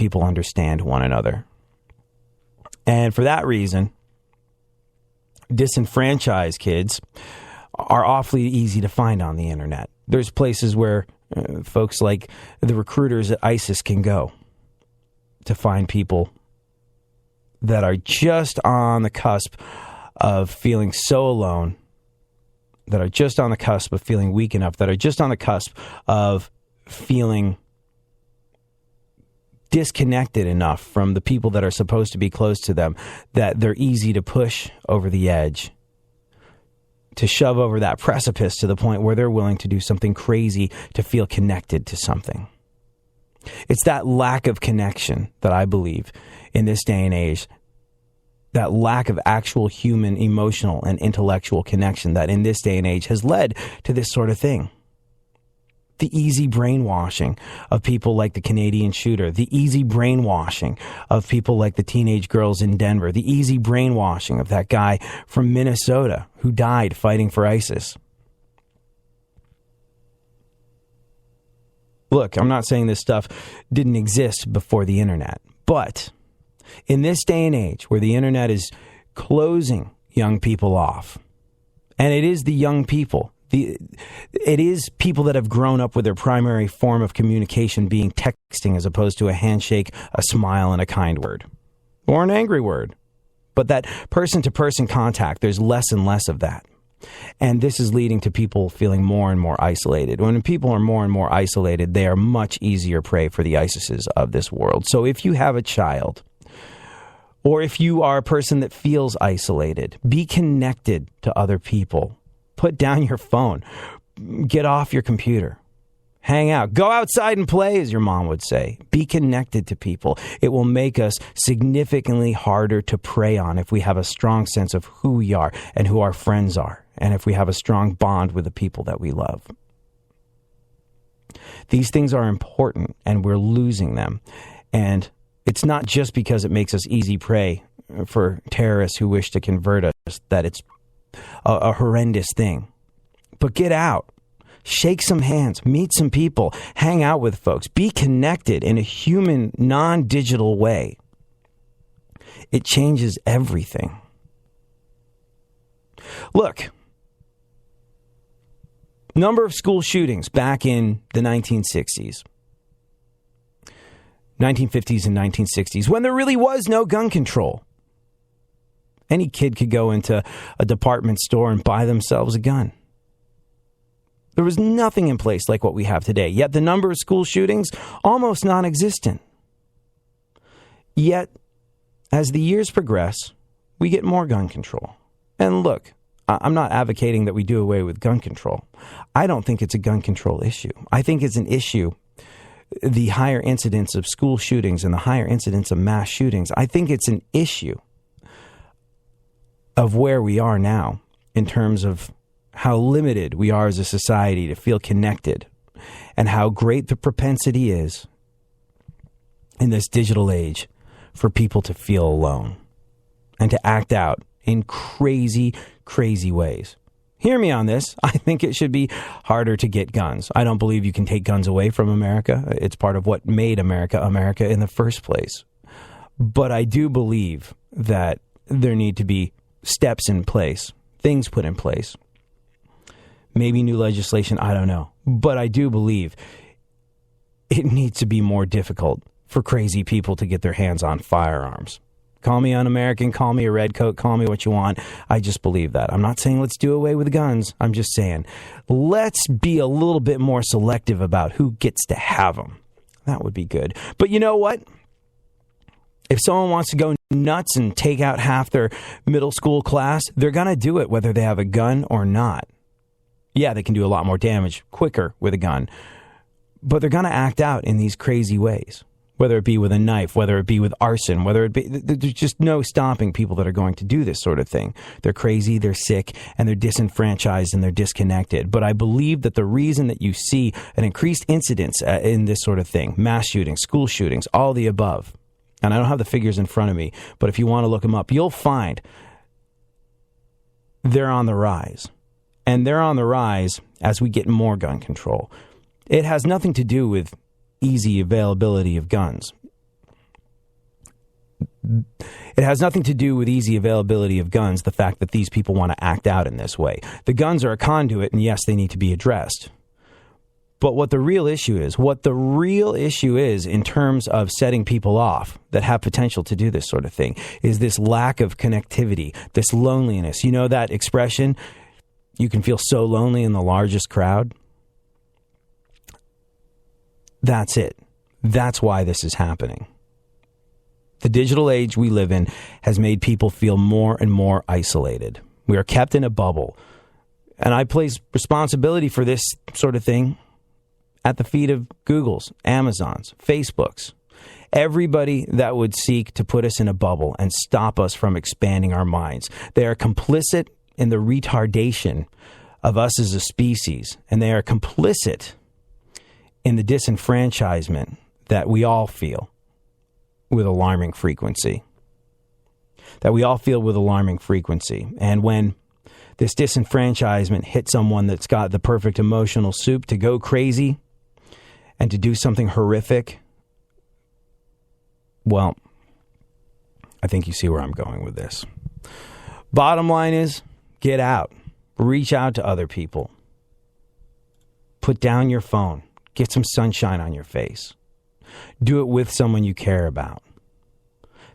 people understand one another. And for that reason, disenfranchised kids are awfully easy to find on the internet. There's places where folks like the recruiters at ISIS can go to find people that are just on the cusp of feeling so alone, that are just on the cusp of feeling weak enough, that are just on the cusp of feeling disconnected enough from the people that are supposed to be close to them, that they're easy to push over the edge, to shove over that precipice to the point where they're willing to do something crazy to feel connected to something. It's that lack of connection that I believe in this day and age, that lack of actual human, emotional, and intellectual connection that in this day and age has led to this sort of thing. The easy brainwashing of people like the Canadian shooter, the easy brainwashing of people like the teenage girls in Denver, the easy brainwashing of that guy from Minnesota who died fighting for ISIS. Look, I'm not saying this stuff didn't exist before the internet, but in this day and age where the internet is closing young people off, and it is the young people, it is people that have grown up with their primary form of communication being texting as opposed to a handshake, a smile, and a kind word. Or an angry word. But that person-to-person contact, there's less and less of that. And this is leading to people feeling more and more isolated. When people are more and more isolated, they are much easier prey for the ISISes of this world. So if you have a child, or if you are a person that feels isolated, be connected to other people. Put down your phone. Get off your computer. Hang out. Go outside and play, as your mom would say. Be connected to people. It will make us significantly harder to prey on if we have a strong sense of who we are and who our friends are, and if we have a strong bond with the people that we love. These things are important, and we're losing them. And it's not just because it makes us easy prey for terrorists who wish to convert us that it's a horrendous thing. But get out. Shake some hands. Meet some people. Hang out with folks. Be connected in a human, non-digital way. It changes everything. Look, number of school shootings back in the 1960s. 1950s and 1960s, when there really was no gun control. Any kid could go into a department store and buy themselves a gun. There was nothing in place like what we have today, yet the number of school shootings, almost non-existent. Yet, as the years progress, we get more gun control. And look, I'm not advocating that we do away with gun control. I don't think it's a gun control issue. I think it's an issue, the higher incidence of school shootings and the higher incidence of mass shootings. I think it's an issue of where we are now in terms of how limited we are as a society to feel connected, and how great the propensity is in this digital age for people to feel alone and to act out in crazy, crazy ways. Hear me on this. I think it should be harder to get guns. I don't believe you can take guns away from America. It's part of what made America America in the first place. But I do believe that there need to be steps in place, things put in place. Maybe new legislation, I don't know. But I do believe it needs to be more difficult for crazy people to get their hands on firearms. Call me un-American, call me a redcoat, call me what you want. I just believe that. I'm not saying let's do away with guns. I'm just saying let's be a little bit more selective about who gets to have them. That would be good. But you know what? If someone wants to go nuts and take out half their middle school class, they're going to do it whether they have a gun or not. Yeah, they can do a lot more damage quicker with a gun, but they're going to act out in these crazy ways, whether it be with a knife, whether it be with arson, whether it be, there's just no stopping people that are going to do this sort of thing. They're crazy, they're sick, and they're disenfranchised, and they're disconnected. But I believe that the reason that you see an increased incidence in this sort of thing, mass shootings, school shootings, all the above, and I don't have the figures in front of me, but if you want to look them up, you'll find they're on the rise. And they're on the rise as we get more gun control. It has nothing to do with easy availability of guns. It has nothing to do with easy availability of guns, the fact that these people want to act out in this way. The guns are a conduit, and yes, they need to be addressed. But what the real issue is in terms of setting people off that have potential to do this sort of thing is this lack of connectivity, this loneliness. You know that expression, you can feel so lonely in the largest crowd? That's it. That's why this is happening. The digital age we live in has made people feel more and more isolated. We are kept in a bubble. And I place responsibility for this sort of thing at the feet of Google's, Amazon's, Facebook's. Everybody that would seek to put us in a bubble and stop us from expanding our minds. They are complicit in the retardation of us as a species. And they are complicit in the disenfranchisement that we all feel with alarming frequency. And when this disenfranchisement hits someone that's got the perfect emotional soup to go crazy and to do something horrific, well, I think you see where I'm going with this. Bottom line is, get out. Reach out to other people. Put down your phone. Get some sunshine on your face. Do it with someone you care about.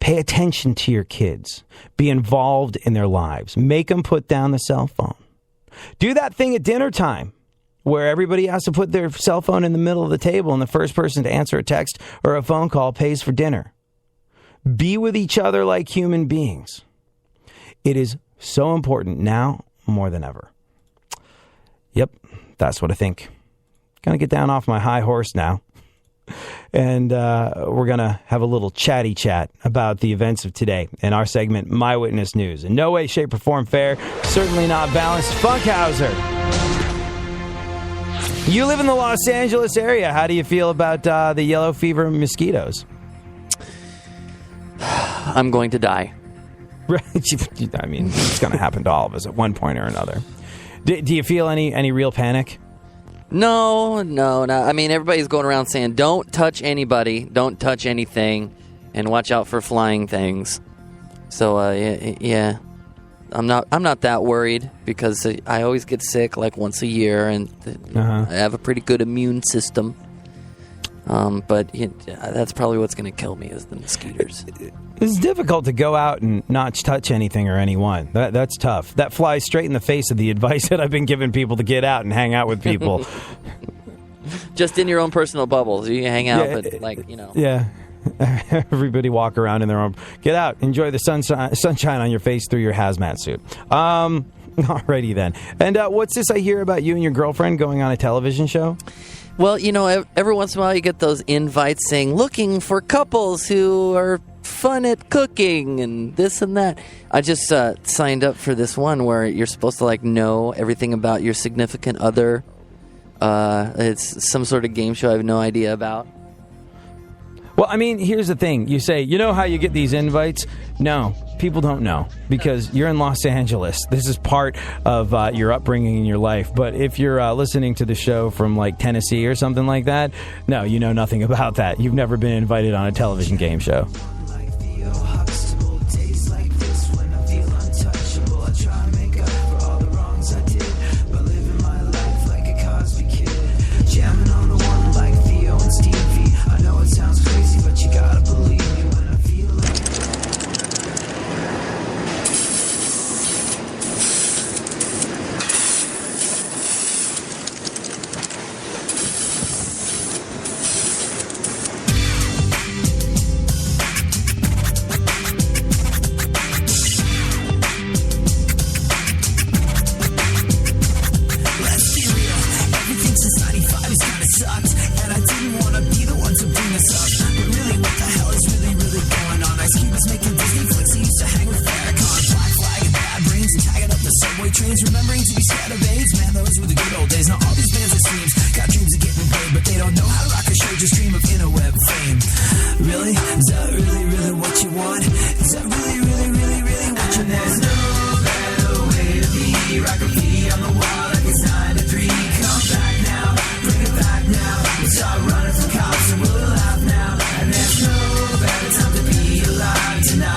Pay attention to your kids. Be involved in their lives. Make them put down the cell phone. Do that thing at dinner time where everybody has to put their cell phone in the middle of the table and the first person to answer a text or a phone call pays for dinner. Be with each other like human beings. It is so important now more than ever. Yep, that's what I think. Gonna get down off my high horse now. And we're going to have a little chatty chat about the events of today in our segment, My Witness News. In no way, shape, or form fair, certainly not balanced. Funkhauser. You live in the Los Angeles area. How do you feel about the yellow fever mosquitoes? I'm going to die. I mean, it's going to happen to all of us at one point or another. Do you feel any real panic? No. I mean, everybody's going around saying, don't touch anybody, don't touch anything, and watch out for flying things. So, yeah. I'm not that worried because I always get sick like once a year, and I have a pretty good immune system. But that's probably what's going to kill me is the mosquitoes. It's difficult to go out and not touch anything or anyone. That's tough. That flies straight in the face of the advice that I've been giving people to get out and hang out with people. Just in your own personal bubbles. You hang out, but Yeah. Everybody walk around in their own. Get out. Enjoy the sunshine on your face through your hazmat suit. Alrighty then. And what's this I hear about you and your girlfriend going on a television show? Well, every once in a while you get those invites saying, looking for couples who are fun at cooking and this and that. I just signed up for this one where you're supposed to know everything about your significant other. It's some sort of game show I have no idea about. Well, I mean, here's the thing. You say, you know how you get these invites? No, people don't know because you're in Los Angeles. This is part of your upbringing in your life. But if you're listening to the show from Tennessee or something like that, no, you know nothing about that. You've never been invited on a television game show. Tonight.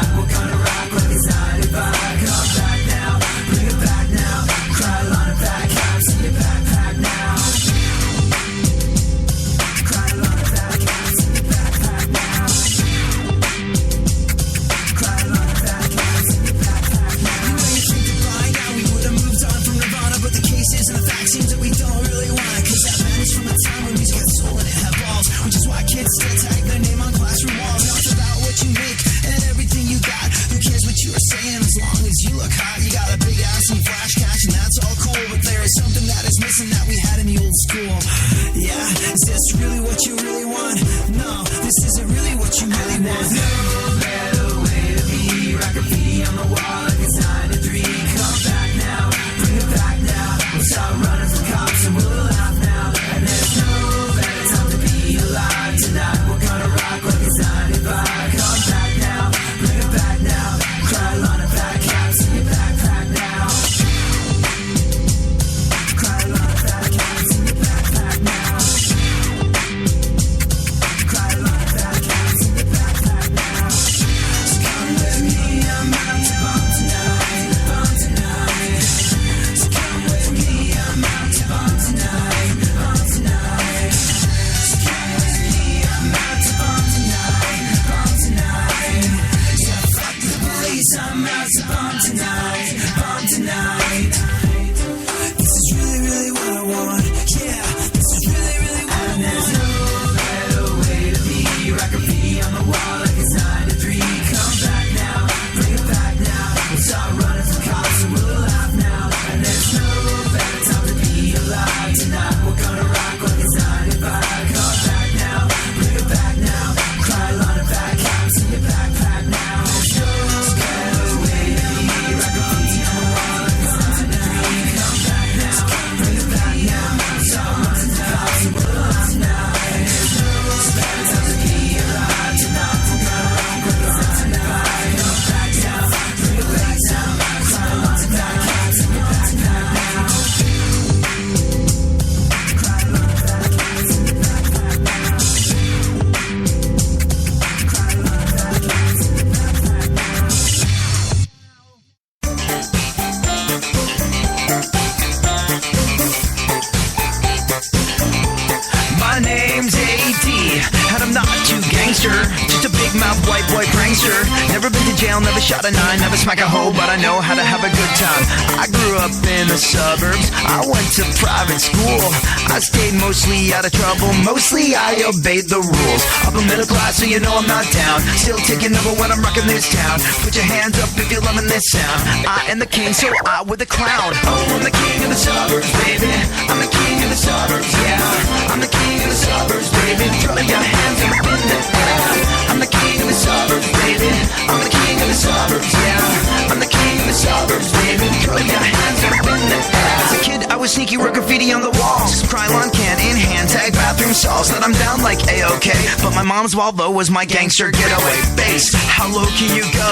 big mouth white boy prankster. Never been to jail, never shot a 9, never smack a hoe, but I know how to have a good time. I grew up in the suburbs, I went to private school. I stayed mostly out of trouble, mostly I obeyed the rules. Upper middle class, so you know I'm not down. Still taking over when I'm rocking this town. Put your hands up if you're loving this sound. I am the king, so I with the crown. Oh, I'm the king of the suburbs, baby. I'm the king of the suburbs, yeah. I'm the king of the suburbs, baby. Throw your hands up in the air. I'm the king of the suburbs, baby. I'm the king of the suburbs, yeah. I'm the king of the suburbs, baby. Throw your hands up in the air. As a kid, I was sneaky, wrote graffiti on the walls. Krylon can in hand, tag bathroom stalls. That I'm down like A-OK. But my mom's Volvo was my gangster getaway. Bass, how low can you go?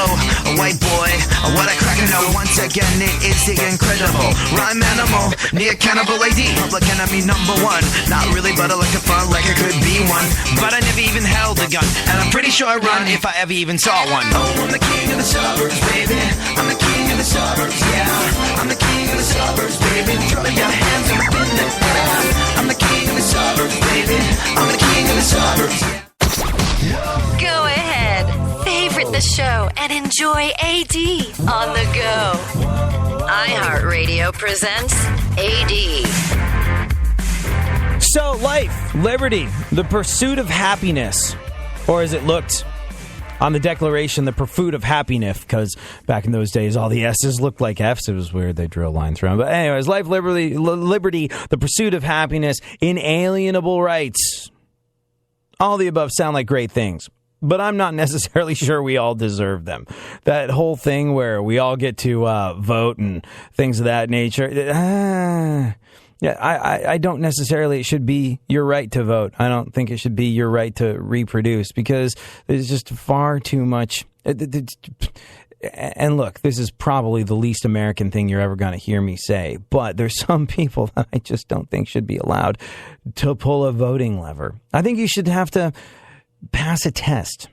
A white boy, what I crack know. Once again, it is the incredible rhyme animal, near cannibal AD. Public enemy number 1. Not really, but I like to fun like I could be one. But I never even held a gun, and I'm pretty sure I run if I ever even saw one. Oh, I'm the king of the suburbs, baby. I'm the king of the suburbs, yeah. I'm the king of the suburbs, baby. Throw your hands up in the air. I'm the king of the suburbs, baby. I'm the king of the suburbs. Go ahead, favorite the show and enjoy AD on the go. iHeartRadio presents AD. So, life, liberty, the pursuit of happiness, or as it looked on the Declaration, the pursuit of happiness, because back in those days, all the S's looked like F's. It was weird. They drew a line through them. But anyways, life, liberty, the pursuit of happiness, inalienable rights. All the above sound like great things, but I'm not necessarily sure we all deserve them. That whole thing where we all get to vote and things of that nature. Yeah, I don't necessarily, it should be your right to vote. I don't think it should be your right to reproduce, because there's just far too much. And look, this is probably the least American thing you're ever going to hear me say, but there's some people that I just don't think should be allowed to pull a voting lever. I think you should have to pass a test.